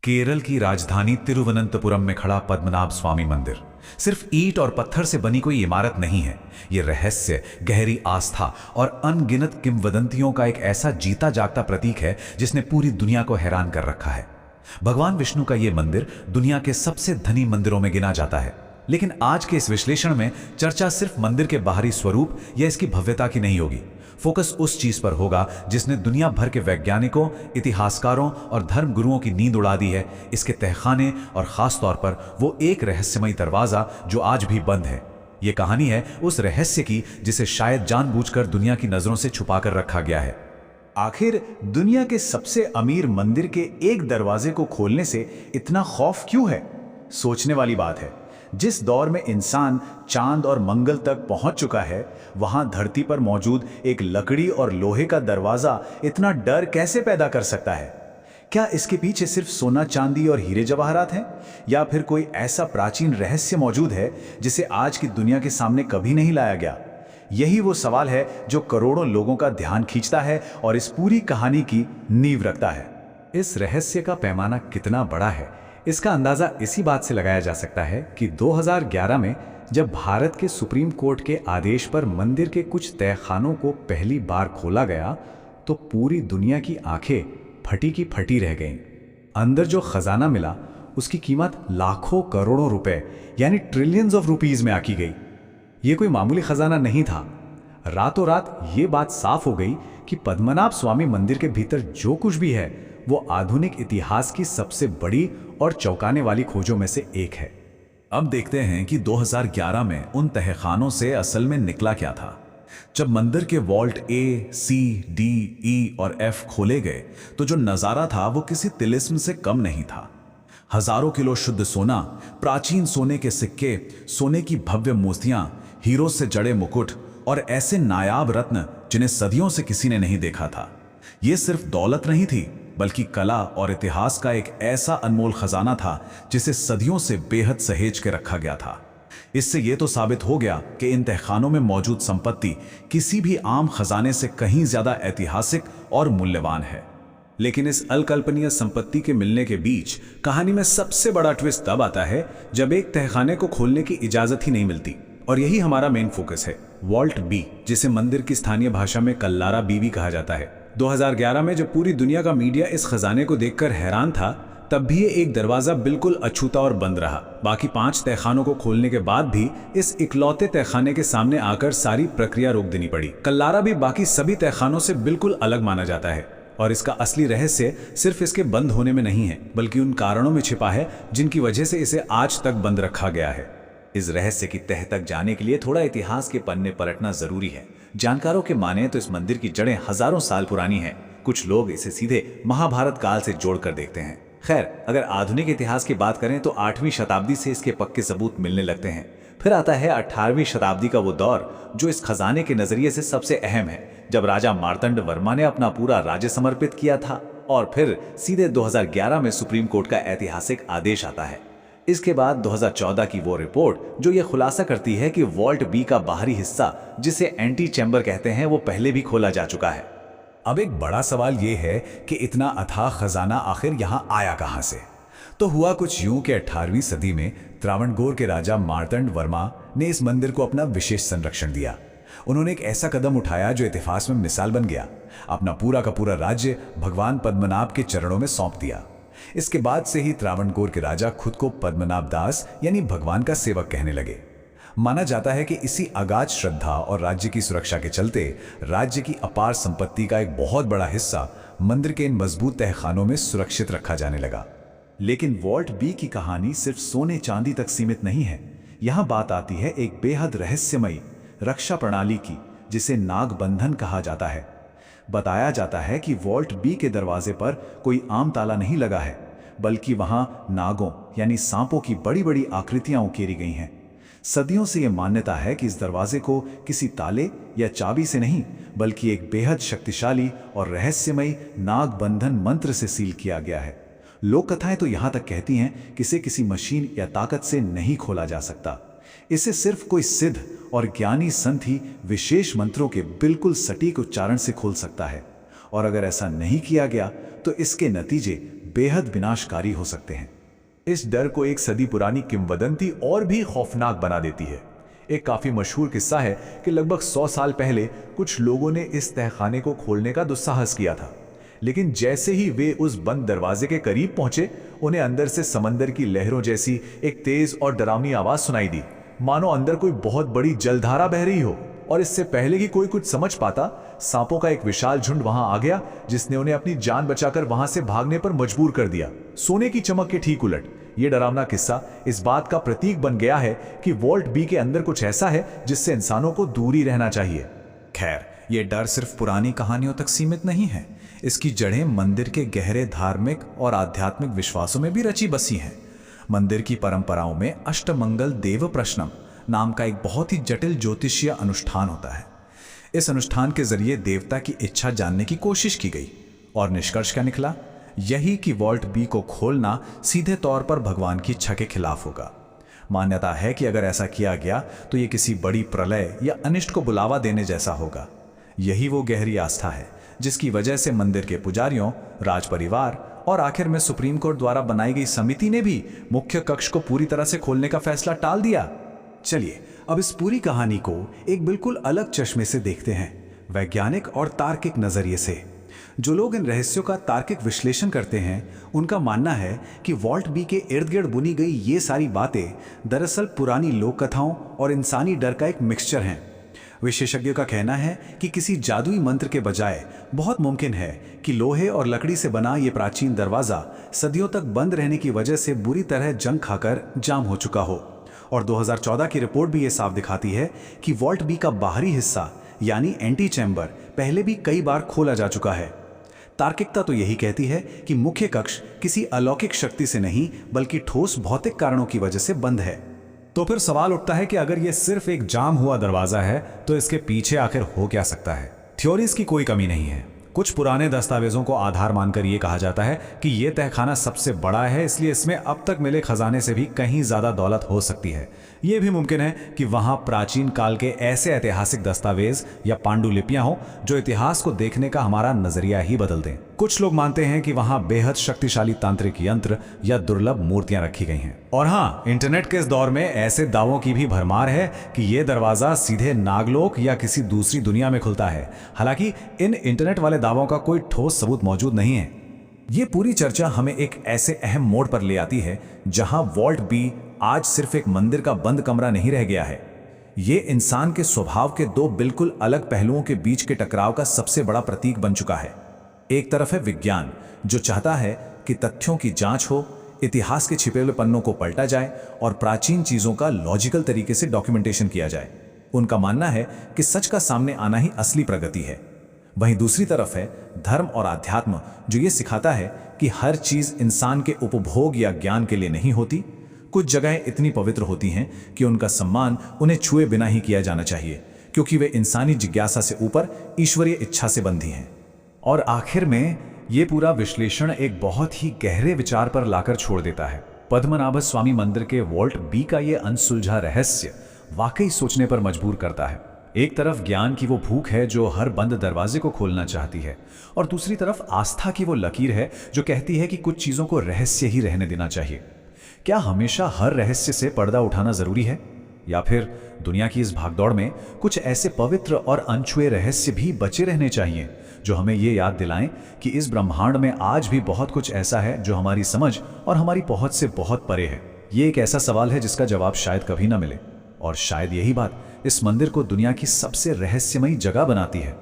केरल की राजधानी तिरुवनंतपुरम में खड़ा पद्मनाभ स्वामी मंदिर सिर्फ ईंट और पत्थर से बनी कोई इमारत नहीं है। ये रहस्य, गहरी आस्था और अनगिनत किंवदंतियों का एक ऐसा जीता जागता प्रतीक है जिसने पूरी दुनिया को हैरान कर रखा है। भगवान विष्णु का ये मंदिर दुनिया के सबसे धनी मंदिरों में गिना जाता है, लेकिन आज के इस विश्लेषण में चर्चा सिर्फ मंदिर के बाहरी स्वरूप या इसकी भव्यता की नहीं होगी। फोकस उस चीज पर होगा जिसने दुनिया भर के वैज्ञानिकों, इतिहासकारों और धर्म गुरुओं की नींद उड़ा दी है, इसके तहखाने और खास तौर पर वो एक रहस्यमयी दरवाजा जो आज भी बंद है। ये कहानी है उस रहस्य की जिसे शायद जानबूझकर दुनिया की नजरों से छुपा कर रखा गया है। आखिर दुनिया के सबसे अमीर मंदिर के एक दरवाजे को खोलने से इतना खौफ क्यों है? सोचने वाली बात है। जिस दौर में इंसान चांद और मंगल तक पहुंच चुका है, वहां धरती पर मौजूद एक लकड़ी और लोहे का दरवाजा इतना डर कैसे पैदा कर सकता है? क्या इसके पीछे सिर्फ सोना, चांदी और हीरे जवाहरात हैं, या फिर कोई ऐसा प्राचीन रहस्य मौजूद है जिसे आज की दुनिया के सामने कभी नहीं लाया गया? यही वो सवाल है जो करोड़ों लोगों का ध्यान खींचता है और इस पूरी कहानी की नींव रखता है। इस रहस्य का पैमाना कितना बड़ा है, इसका अंदाजा इसी बात से लगाया जा सकता है कि 2011 में जब भारत के सुप्रीम कोर्ट के आदेश पर मंदिर के कुछ तहखानों को पहली बार खोला गया, तो पूरी दुनिया की आंखें फटी की फटी रह गईं। अंदर जो खजाना मिला उसकी कीमत लाखों करोड़ों रुपए यानी ट्रिलियंस ऑफ रुपीज में आकी गई। ये कोई मामूली खजाना नहीं था। रातों रात ये बात साफ हो गई कि पद्मनाभ स्वामी मंदिर के भीतर जो कुछ भी है वो आधुनिक इतिहास की सबसे बड़ी और चौंकाने वाली खोजों में से एक है। अब देखते हैं कि 2011 में उन तहखानों से असल में निकला क्या था। जब मंदिर के वॉल्ट ए, सी, डी, ई और एफ खोले गए तो जो नजारा था वो किसी तिलिस्म से कम नहीं था। हजारों किलो शुद्ध सोना, प्राचीन सोने के सिक्के, सोने की भव्य मूर्तियां, हीरो से जड़े मुकुट और ऐसे नायाब रत्न जिन्हें सदियों से किसी ने नहीं देखा था। ये सिर्फ दौलत नहीं थी, बल्कि कला और इतिहास का एक ऐसा अनमोल खजाना था जिसे सदियों से बेहद सहेज के रखा गया था। इससे यह तो साबित हो गया कि इन तहखानों में मौजूद संपत्ति किसी भी आम खजाने से कहीं ज्यादा ऐतिहासिक और मूल्यवान है। लेकिन इस अकल्पनीय संपत्ति के मिलने के बीच कहानी में सबसे बड़ा ट्विस्ट तब आता है जब एक तहखाने को खोलने की इजाजत ही नहीं मिलती। और यही हमारा मेन फोकस है, वॉल्ट बी, जिसे मंदिर की स्थानीय भाषा में कल्लारा बी भी कहा जाता है। 2011 में जब पूरी दुनिया का मीडिया इस खजाने को देखकर हैरान था, तब भी ये एक दरवाजा बिल्कुल अछूता और बंद रहा। बाकी 5 तहखानों को खोलने के बाद भी इस इकलौते तहखाने के सामने आकर सारी प्रक्रिया रोक देनी पड़ी। कल्लारा भी बाकी सभी तहखानों से बिल्कुल अलग माना जाता है और इसका असली रहस्य सिर्फ इसके बंद होने में नहीं है, बल्कि उन कारणों में छिपा है जिनकी वजह से इसे आज तक बंद रखा गया है। इस रहस्य की तह तक जाने के लिए थोड़ा इतिहास के पन्ने पलटना जरूरी है। जानकारों के माने तो इस मंदिर की जड़ें हजारों साल पुरानी हैं। कुछ लोग इसे सीधे महाभारत काल से जोड़कर देखते हैं। खैर, अगर आधुनिक इतिहास की बात करें तो 8वीं शताब्दी से इसके पक्के सबूत मिलने लगते हैं। फिर आता है 18वीं शताब्दी का वो दौर जो इस खजाने के नजरिए से सबसे अहम है, जब राजा मार्तंड वर्मा ने अपना पूरा राज्य समर्पित किया था। और फिर सीधे 2011 में सुप्रीम कोर्ट का ऐतिहासिक आदेश आता है। इसके बाद 2014 की वो रिपोर्ट जो ये खुलासा करती है कि वॉल्ट बी का बाहरी हिस्सा, जिसे एंटी चैम्बर कहते हैं, वो पहले भी खोला जा चुका है। अब एक बड़ा सवाल ये है कि इतना अथाह खजाना आखिर यहां आया कहां से? तो हुआ कुछ यूं कि 18वीं सदी में त्रावणकोर के राजा मार्तंड वर्मा ने इस मंदिर को अपना विशेष संरक्षण दिया। उन्होंने एक ऐसा कदम उठाया जो इतिहास में मिसाल बन गया। अपना पूरा का पूरा राज्य भगवान पद्मनाभ के चरणों में सौंप दिया। इसके बाद से ही त्रावणकोर के राजा खुद को पद्मनाभ दास यानी भगवान का सेवक कहने लगे। माना जाता है कि इसी अगाध श्रद्धा और राज्य की सुरक्षा के चलते राज्य की अपार संपत्ति का एक बहुत बड़ा हिस्सा मंदिर के इन मजबूत तहखानों में सुरक्षित रखा जाने लगा। लेकिन वॉल्ट बी की कहानी सिर्फ सोने चांदी तक सीमित नहीं है। यहां बात आती है एक बेहद रहस्यमयी रक्षा प्रणाली की, जिसे नागबंधन कहा जाता है। बताया जाता है कि वॉल्ट बी के दरवाजे पर कोई आम ताला नहीं लगा है, बल्कि वहां नागों यानी सांपों की बड़ी बड़ी आकृतियां उकेरी गई हैं। सदियों से यह मान्यता है कि इस दरवाजे को किसी ताले या चाबी से नहीं, बल्कि एक बेहद शक्तिशाली और रहस्यमयी नागबंधन मंत्र से सील किया गया है। लोक कथाएं तो यहां तक कहती हैं कि इसे किसी मशीन या ताकत से नहीं खोला जा सकता। इसे सिर्फ कोई सिद्ध और ज्ञानी संत ही विशेष मंत्रों के बिल्कुल सटीक उच्चारण से खोल सकता है। और अगर ऐसा नहीं किया गया तो इसके नतीजे बेहद विनाशकारी हो सकते हैं। इस डर को एक सदी पुरानी किंवदंती और भी खौफनाक बना देती है। एक काफी मशहूर किस्सा है कि लगभग 100 साल पहले कुछ लोगों ने इस तहखाने को खोलने का दुस्साहस किया था, लेकिन जैसे ही वे उस बंद दरवाजे के करीब पहुंचे, उन्हें अंदर से समंदर की लहरों जैसी एक तेज और डरावनी आवाज सुनाई दी, मानो अंदर कोई बहुत बड़ी जलधारा बह रही हो। और इससे पहले कि कोई कुछ समझ पाता, सांपों का एक विशाल झुंड वहां आ गया, जिसने उन्हें अपनी जान बचाकर वहां से भागने पर मजबूर कर दिया। सोने की चमक के ठीक उलट ये डरावना किस्सा इस बात का प्रतीक बन गया है कि वॉल्ट बी के अंदर कुछ ऐसा है जिससे इंसानों को दूर ही रहना चाहिए। खैर, ये डर सिर्फ पुरानी कहानियों तक सीमित नहीं है। इसकी जड़ें मंदिर के गहरे धार्मिक और आध्यात्मिक विश्वासों में भी रची बसी हैं। मंदिर की परंपराओं में अष्टमंगल देव प्रश्नम नाम का एक बहुत ही जटिल ज्योतिषीय अनुष्ठान होता है। इस अनुष्ठान के जरिए देवता की इच्छा जानने की कोशिश की गई और निष्कर्ष क्या निकला? यही कि वॉल्ट बी को खोलना सीधे तौर पर भगवान की इच्छा के खिलाफ होगा। मान्यता है कि अगर ऐसा किया गया तो ये किसी बड़ी प्रलय या अनिष्ट को बुलावा देने जैसा होगा। यही वो गहरी आस्था है जिसकी वजह से मंदिर के पुजारियों, राज परिवार और आखिर में सुप्रीम कोर्ट द्वारा बनाई गई समिति ने भी मुख्य कक्ष को पूरी तरह से खोलने का फैसला टाल दिया। चलिए अब इस पूरी कहानी को एक बिल्कुल अलग चश्मे से देखते हैं, वैज्ञानिक और तार्किक नजरिए से। जो लोग इन रहस्यों का तार्किक विश्लेषण करते हैं, उनका मानना है कि वॉल्ट बी के इर्द गिर्द बुनी गई ये सारी बातें दरअसल पुरानी लोक कथाओं और इंसानी डर का एक मिक्सचर हैं। विशेषज्ञों का कहना है कि किसी जादुई मंत्र के बजाय बहुत मुमकिन है कि लोहे और लकड़ी से बना ये प्राचीन दरवाजा सदियों तक बंद रहने की वजह से बुरी तरह जंग खाकर जाम हो चुका हो। और 2014 की रिपोर्ट भी ये साफ दिखाती है कि वॉल्ट बी का बाहरी हिस्सा यानी एंटी चैम्बर पहले भी कई बार खोला जा चुका है। तार्किकता तो यही कहती है कि मुख्य कक्ष किसी अलौकिक शक्ति से नहीं बल्कि ठोस भौतिक कारणों की वजह से बंद है। तो फिर सवाल उठता है कि अगर ये सिर्फ एक जाम हुआ दरवाजा है तो इसके पीछे आखिर हो क्या सकता है? थ्योरीज की कोई कमी नहीं है। कुछ पुराने दस्तावेजों को आधार मानकर यह कहा जाता है कि यह तहखाना सबसे बड़ा है, इसलिए इसमें अब तक मिले खजाने से भी कहीं ज्यादा दौलत हो सकती है। यह भी मुमकिन है कि वहां प्राचीन काल के ऐसे ऐतिहासिक दस्तावेज या पांडुलिपियां हो जो इतिहास को देखने का हमारा नजरिया ही बदल दें। कुछ लोग मानते हैं कि वहां बेहद शक्तिशाली तांत्रिक यंत्र या दुर्लभ मूर्तियां रखी गई हैं। और हाँ, इंटरनेट के इस दौर में ऐसे दावों की भी भरमार है कि यह दरवाजा सीधे नागलोक या किसी दूसरी दुनिया में खुलता है। हालांकि इन इंटरनेट वाले दावों का कोई ठोस सबूत मौजूद नहीं है। ये पूरी चर्चा हमें एक ऐसे अहम मोड़ पर ले आती है जहां वॉल्ट बी आज सिर्फ एक मंदिर का बंद कमरा नहीं रह गया है। ये इंसान के स्वभाव के दो बिल्कुल अलग पहलुओं के बीच के टकराव का सबसे बड़ा प्रतीक बन चुका है। एक तरफ है विज्ञान, जो चाहता है कि तथ्यों की जांच हो, इतिहास के छिपे हुए पन्नों को पलटा जाए और प्राचीन चीजों का लॉजिकल तरीके से डॉक्यूमेंटेशन किया जाए। उनका मानना है कि सच का सामने आना ही असली प्रगति है। वहीं दूसरी तरफ है धर्म और आध्यात्म, जो ये सिखाता है कि हर चीज इंसान के उपभोग या ज्ञान के लिए नहीं होती। कुछ जगहें इतनी पवित्र होती हैं कि उनका सम्मान उन्हें छुए बिना ही किया जाना चाहिए, क्योंकि वे इंसानी जिज्ञासा से ऊपर ईश्वरीय इच्छा से बंधी हैं। और आखिर में ये पूरा विश्लेषण एक बहुत ही गहरे विचार पर लाकर छोड़ देता है। पद्मनाभ स्वामी मंदिर के वॉल्ट बी का ये अनसुलझा रहस्य वाकई सोचने पर मजबूर करता है। एक तरफ ज्ञान की वो भूख है जो हर बंद दरवाजे को खोलना चाहती है, और दूसरी तरफ आस्था की वो लकीर है जो कहती है कि कुछ चीजों को रहस्य ही रहने देना चाहिए। क्या हमेशा हर रहस्य से पर्दा उठाना जरूरी है, या फिर दुनिया की इस भागदौड़ में कुछ ऐसे पवित्र और अनछुए रहस्य भी बचे रहने चाहिए जो हमें ये याद दिलाएं कि इस ब्रह्मांड में आज भी बहुत कुछ ऐसा है जो हमारी समझ और हमारी पहुंच से बहुत परे है। ये एक ऐसा सवाल है जिसका जवाब शायद कभी ना मिले, और शायद यही बात इस मंदिर को दुनिया की सबसे रहस्यमयी जगह बनाती है।